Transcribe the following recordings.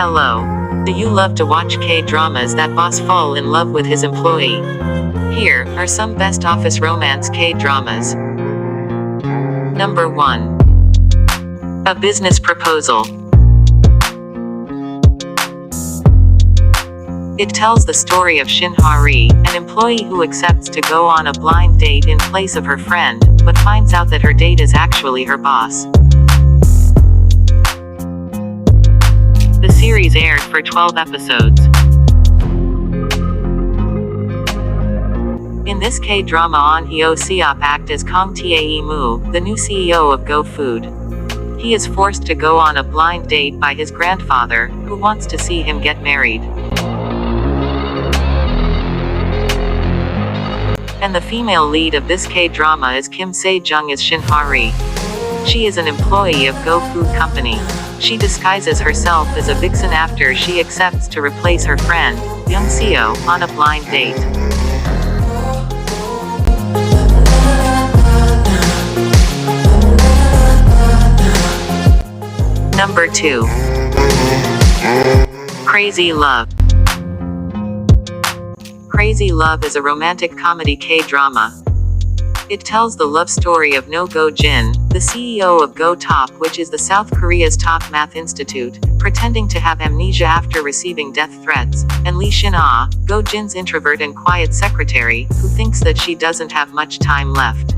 Hello. Do you love to watch K-dramas that boss fall in love with his employee? Here are some best office romance K-dramas. Number 1. A Business Proposal. It tells the story of Shin Ha-ri, an employee who accepts to go on a blind date in place of her friend, but finds out that her date is actually her boss. The series aired for 12 episodes. In this K-drama, Ahn Hyo-seop acts as Kang Tae-moo, the new CEO of Go Food. He is forced to go on a blind date by his grandfather, who wants to see him get married. And the female lead of this K-drama is Kim Se-jung as Shin Ha-ri. She is an employee of Go Food Company. She disguises herself as a vixen after she accepts to replace her friend, Young Seo, on a blind date. Number 2. Crazy Love. Crazy Love is a romantic comedy K-drama. It tells the love story of No Go-jin, the CEO of Go Top, which is the South Korea's top math institute, pretending to have amnesia after receiving death threats, and Lee Shin-ah, Go-jin's introvert and quiet secretary, who thinks that she doesn't have much time left.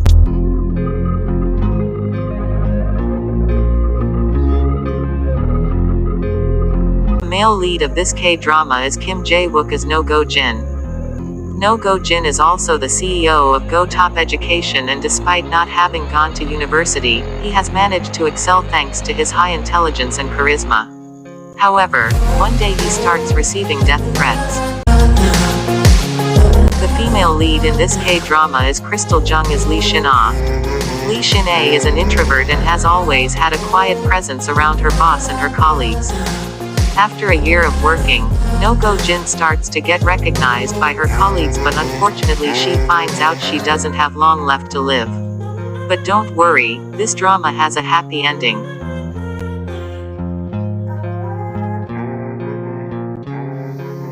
The male lead of this K-drama is Kim Jae-wook as No Go-jin. No Go-jin is also the CEO of Go Top Education, and despite not having gone to university, he has managed to excel thanks to his high intelligence and charisma. However, one day he starts receiving death threats. The female lead in this K-drama is Crystal Jung as Lee Shin-ah. Lee Shin-a is an introvert and has always had a quiet presence around her boss and her colleagues. After a year of working, No Go-jin starts to get recognized by her colleagues, but unfortunately she finds out she doesn't have long left to live. But don't worry, this drama has a happy ending.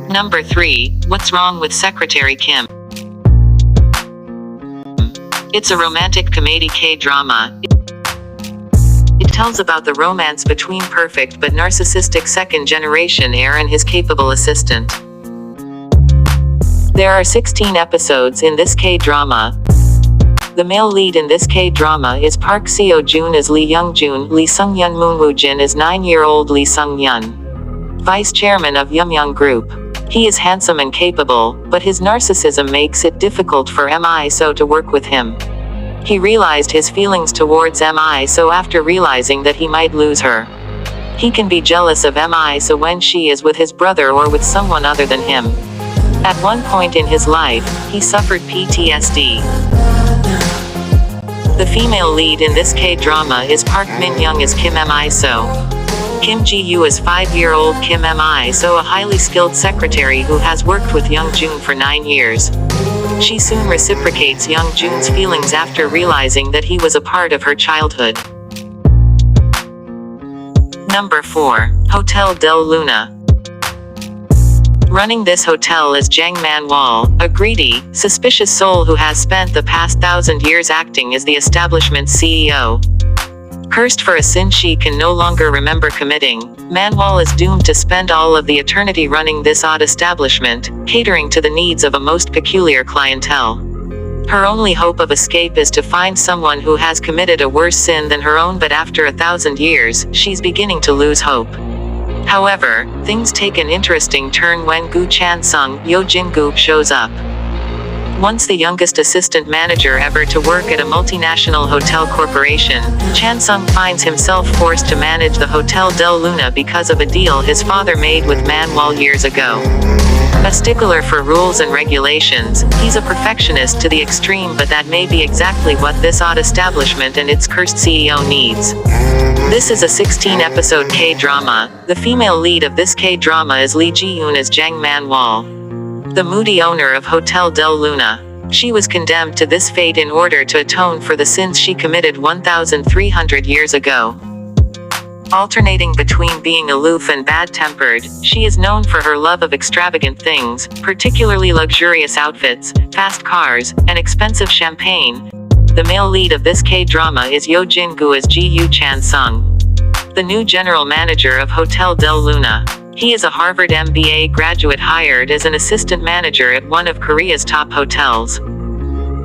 Number 3. What's Wrong with Secretary Kim? It's a romantic comedy K-drama. It tells about the romance between perfect but narcissistic second-generation heir and his capable assistant. There are 16 episodes in this K-drama. The male lead in this K-drama is Park Seo-joon as Lee Young-jun. Lee Sung-yeon Moon-woo-jin is 9-year-old Lee Sung-yeon, vice chairman of Yumyoung Group. He is handsome and capable, but his narcissism makes it difficult for Mi-so to work with him. He realized his feelings towards Mi-so after realizing that he might lose her. He can be jealous of Mi-so when she is with his brother or with someone other than him. At one point in his life, he suffered PTSD. The female lead in this K-drama is Park Min-young as Kim Mi-so. Kim Ji-yu is 5-year-old Kim Mi-so, a highly skilled secretary who has worked with Young-jun for 9 years. She soon reciprocates Young-jun's feelings after realizing that he was a part of her childhood. Number 4. Hotel del Luna. Running this hotel is Jang Man-wol, a greedy, suspicious soul who has spent the past 1,000 years acting as the establishment's CEO. Cursed for a sin she can no longer remember committing, Man-wol is doomed to spend all of the eternity running this odd establishment, catering to the needs of a most peculiar clientele. Her only hope of escape is to find someone who has committed a worse sin than her own, but after 1,000 years, she's beginning to lose hope. However, things take an interesting turn when Gu Chan-sung, Yo Jin-gu, shows up. Once the youngest assistant manager ever to work at a multinational hotel corporation, Chan-sung finds himself forced to manage the Hotel del Luna because of a deal his father made with Man-wol years ago. A stickler for rules and regulations, he's a perfectionist to the extreme, but that may be exactly what this odd establishment and its cursed CEO needs. This is a 16-episode K-drama. The female lead of this K-drama is Lee Ji-yoon as Jang Man-wol, the moody owner of Hotel del Luna. She was condemned to this fate in order to atone for the sins she committed 1,300 years ago. Alternating between being aloof and bad-tempered, she is known for her love of extravagant things, particularly luxurious outfits, fast cars, and expensive champagne. The male lead of this K-drama is Yo Jin-gu as Ji-Yu Chan-sung, the new general manager of Hotel Del Luna. He is a Harvard MBA graduate hired as an assistant manager at one of Korea's top hotels.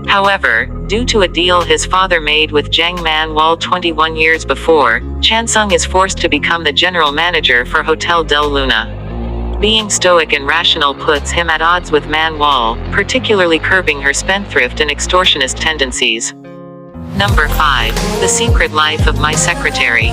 However, due to a deal his father made with Jang Man-wol 21 years before, Chan-sung is forced to become the general manager for Hotel Del Luna. Being stoic and rational puts him at odds with Man-wol, particularly curbing her spendthrift and extortionist tendencies. Number 5. The Secret Life of My Secretary.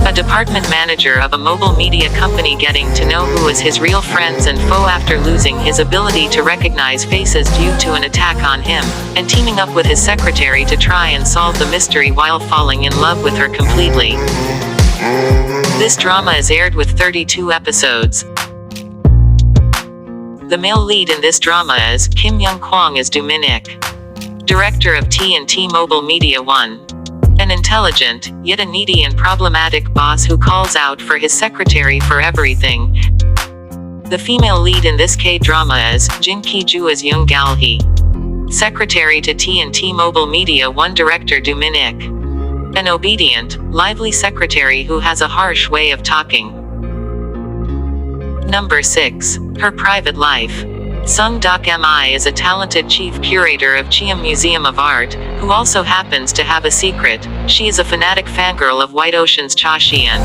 A department manager of a mobile media company getting to know who is his real friends and foe after losing his ability to recognize faces due to an attack on him, and teaming up with his secretary to try and solve the mystery while falling in love with her completely. This drama is aired with 32 episodes. The male lead in this drama is Kim Young-kwang as Do-min-ik, director of T&T Mobile Media One. An intelligent, yet a needy and problematic boss who calls out for his secretary for everything. The female lead in this K-drama is Jin Ki-ju as Young Gal-hee, secretary to T&T Mobile Media One director Do-min-ik. An obedient, lively secretary who has a harsh way of talking. Number 6. Her Private Life. Sung Dok-mi is a talented chief curator of Cheam Museum of Art, who also happens to have a secret. She is a fanatic fangirl of White Ocean's Cha Chien.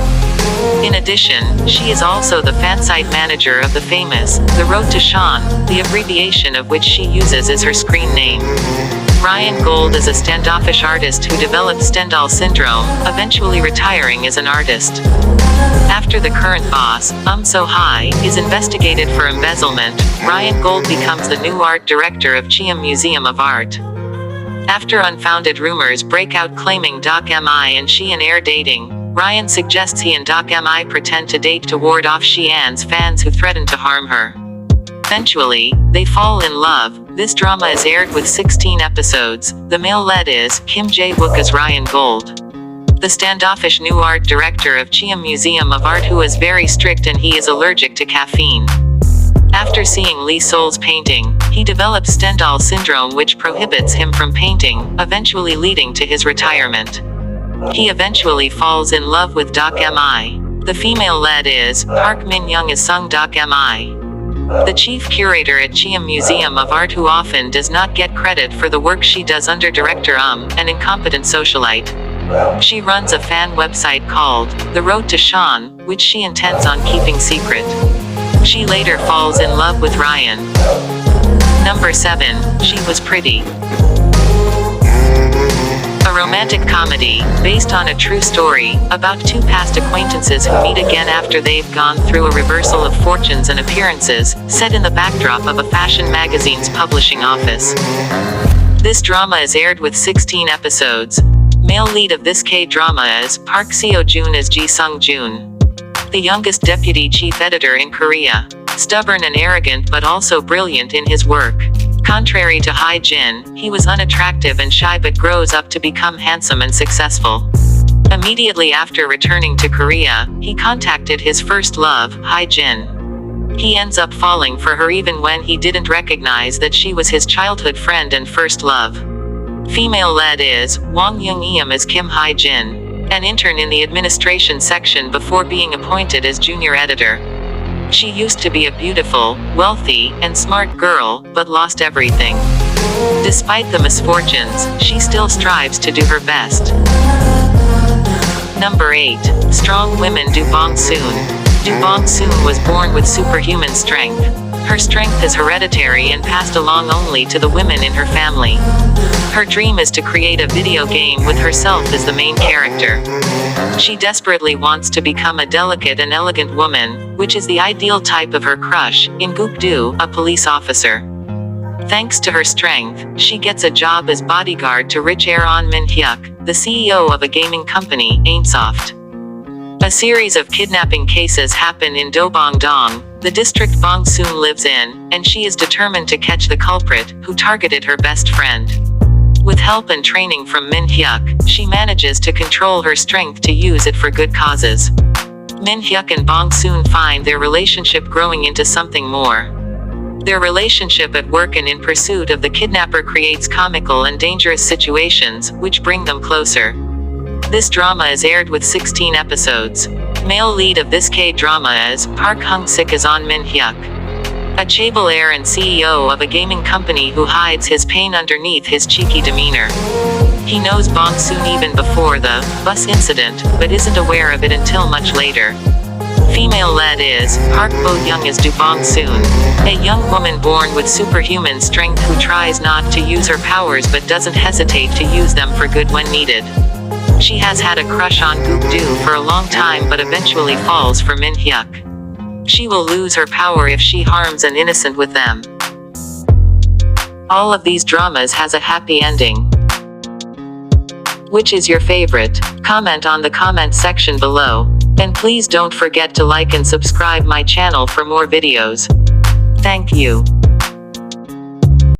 In addition, she is also the fansite manager of the famous The Road to Sean, the abbreviation of which she uses as her screen name. Ryan Gold is a standoffish artist who developed Stendhal syndrome, eventually retiring as an artist. After the current boss, So-hye, is investigated for embezzlement, Ryan Gold becomes the new art director of Cheam Museum of Art. After unfounded rumors break out claiming Dok-mi and Xian are dating, Ryan suggests he and Dok-mi pretend to date to ward off Xian's fans who threaten to harm her. Eventually, they fall in love. This drama is aired with 16 episodes. The male lead is Kim Jae-wook as Ryan Gold, the standoffish new art director of Cheam Museum of Art who is very strict and he is allergic to caffeine. After seeing Lee Sol's painting, he develops Stendhal syndrome which prohibits him from painting, eventually leading to his retirement. He eventually falls in love with Dok-mi. The female lead is Park Min-young as Sung Dok-mi, the chief curator at Cheam Museum of Art who often does not get credit for the work she does under director an incompetent socialite. She runs a fan website called The Road to Sean, which she intends on keeping secret. She later falls in love with Ryan. Number 7. She Was Pretty. A romantic comedy, based on a true story, about two past acquaintances who meet again after they've gone through a reversal of fortunes and appearances, set in the backdrop of a fashion magazine's publishing office. This drama is aired with 16 episodes. Male lead of this K-drama is Park Seo-joon as Ji Sung-joon, the youngest deputy chief editor in Korea. Stubborn and arrogant but also brilliant in his work. Contrary to Hae-jin, he was unattractive and shy but grows up to become handsome and successful. Immediately after returning to Korea, he contacted his first love, Hae-jin. He ends up falling for her even when he didn't recognize that she was his childhood friend and first love. Female lead is Wang Young-eum as Kim Hae-jin, an intern in the administration section before being appointed as junior editor. She used to be a beautiful, wealthy, and smart girl, but lost everything. Despite the misfortunes, she still strives to do her best. Number 8. Strong Women. Do Bong-soon. Do Bong-soon was born with superhuman strength. Her strength is hereditary and passed along only to the women in her family. Her dream is to create a video game with herself as the main character. She desperately wants to become a delicate and elegant woman, which is the ideal type of her crush, In Guk-do, a police officer. Thanks to her strength, she gets a job as bodyguard to rich Ahn Min-hyuk, the CEO of a gaming company, Aimsoft. A series of kidnapping cases happen in Do-bong-dong, the district Bong-soon lives in, and she is determined to catch the culprit, who targeted her best friend. With help and training from Min Hyuk, she manages to control her strength to use it for good causes. Min Hyuk and Bong soon find their relationship growing into something more. Their relationship at work and in pursuit of the kidnapper creates comical and dangerous situations, which bring them closer. This drama is aired with 16 episodes. Male lead of this K-drama is Park Hung-sik as On Min Hyuk, a chaebol heir and CEO of a gaming company who hides his pain underneath his cheeky demeanor. He knows Bong Soon even before the bus incident, but isn't aware of it until much later. Female-led is Park Bo-young as Do Bong Soon, a young woman born with superhuman strength who tries not to use her powers but doesn't hesitate to use them for good when needed. She has had a crush on Guk-do for a long time but eventually falls for Min Hyuk. She will lose her power if she harms an innocent with them. All of these dramas has a happy ending. Which is your favorite? Comment on the comment section below. And please don't forget to like and subscribe my channel for more videos. Thank you.